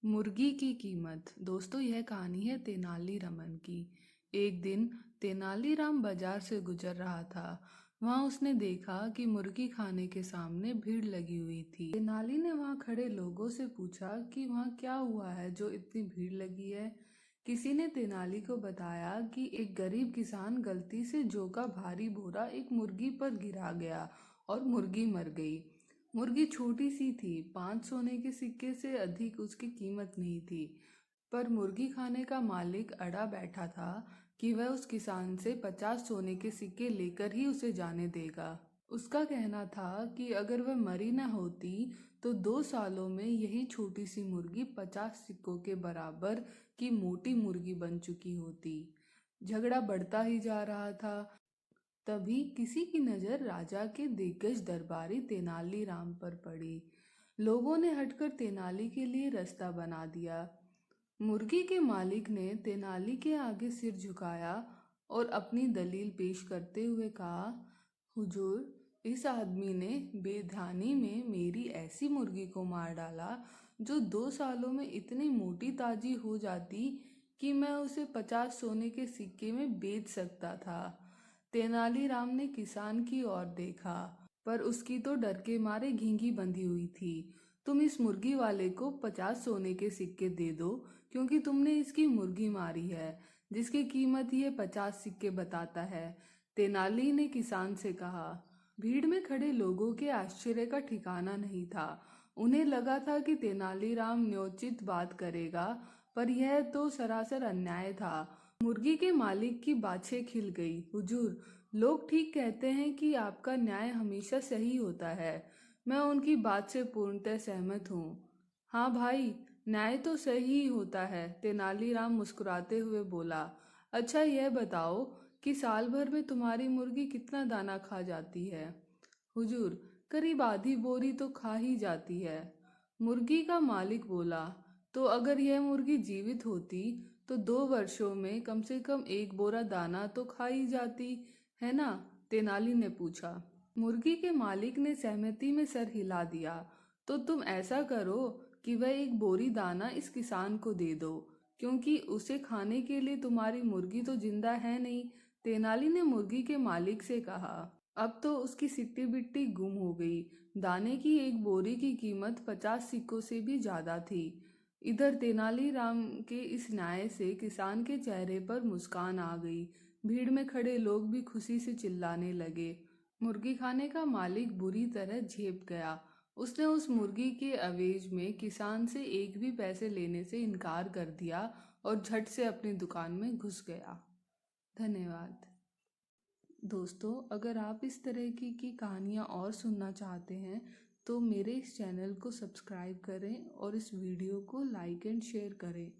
मुर्गी की कीमत। दोस्तों, यह कहानी है तेनालीरामन की। एक दिन तेनालीराम बाजार से गुजर रहा था। वहां उसने देखा कि मुर्गी खाने के सामने भीड़ लगी हुई थी। तेनाली ने वहां खड़े लोगों से पूछा कि वहां क्या हुआ है जो इतनी भीड़ लगी है। किसी ने तेनाली को बताया कि एक गरीब किसान गलती से जौ का भारी बोरा एक मुर्गी पर गिरा गया और मुर्गी मर गई। मुर्गी छोटी सी थी, 5 सोने के सिक्के से अधिक उसकी कीमत नहीं थी। पर मुर्गी खाने का मालिक अड़ा बैठा था कि वह उस किसान से 50 सोने के सिक्के लेकर ही उसे जाने देगा। उसका कहना था कि अगर वह मरी न होती तो 2 सालों में यही छोटी सी मुर्गी 50 सिक्कों के बराबर की मोटी मुर्गी बन चुकी होती। झगड़ा बढ़ता ही जा रहा था। तभी किसी की नजर राजा के दिग्गज दरबारी तेनालीराम पर पड़ी। लोगों ने हटकर तेनाली के लिए रास्ता बना दिया। मुर्गी के मालिक ने तेनाली के आगे सिर झुकाया और अपनी दलील पेश करते हुए कहा, हुजूर, इस आदमी ने बेध्यानी में मेरी ऐसी मुर्गी को मार डाला जो 2 सालों में इतनी मोटी ताजी हो जाती कि मैं उसे 50 सोने के सिक्के में बेच सकता था। तेनालीराम ने किसान की ओर देखा, पर उसकी तो डर के मारे घींगी बंधी हुई थी। तुम इस मुर्गी वाले को 50 सोने के सिक्के दे दो, क्योंकि तुमने इसकी मुर्गी मारी है, जिसकी कीमत ये 50 सिक्के बताता है। तेनाली ने किसान से कहा। भीड़ में खड़े लोगों के आश्चर्य का ठिकाना नहीं था। उन्हें लगा था कि तेनालीराम न्योचित बात करेगा, पर यह तो सरासर अन्याय था। मुर्गी के मालिक की बाछें खिल गई। हुजूर, लोग ठीक कहते हैं कि आपका न्याय हमेशा सही होता है। मैं उनकी बात से पूर्णतः सहमत हूँ। हाँ भाई, न्याय तो सही ही होता है, तेनालीराम मुस्कुराते हुए बोला। अच्छा, यह बताओ कि साल भर में तुम्हारी मुर्गी कितना दाना खा जाती है? हुजूर, करीब आधी बोरी तो खा ही जाती है। मुर्गी का मालिक बोला, तो अगर यह मुर्गी जीवित होती तो 2 वर्षों में कम से कम 1 बोरा दाना तो खा ही जाती, है ना? तेनाली ने पूछा। मुर्गी के मालिक ने सहमति में सर हिला दिया। तो तुम ऐसा करो कि वह 1 बोरी दाना इस किसान को दे दो, क्योंकि उसे खाने के लिए तुम्हारी मुर्गी तो जिंदा है नहीं। तेनाली ने मुर्गी के मालिक से कहा। अब तो उसकी सिट्टी बिट्टी गुम हो गई। दाने की 1 बोरी की कीमत 50 सिक्कों से भी ज्यादा थी। इधर तेनालीराम के इस न्याय से किसान के चेहरे पर मुस्कान आ गई। भीड़ में खड़े लोग भी खुशी से चिल्लाने लगे। मुर्गी खाने का मालिक बुरी तरह झेप गया। उसने उस मुर्गी के अवेज में किसान से एक भी पैसे लेने से इनकार कर दिया और झट से अपनी दुकान में घुस गया। धन्यवाद। दोस्तों, अगर आप इस तरह की कहानियाँ और सुनना चाहते हैं तो मेरे इस चैनल को सब्सक्राइब करें और इस वीडियो को लाइक एंड शेयर करें।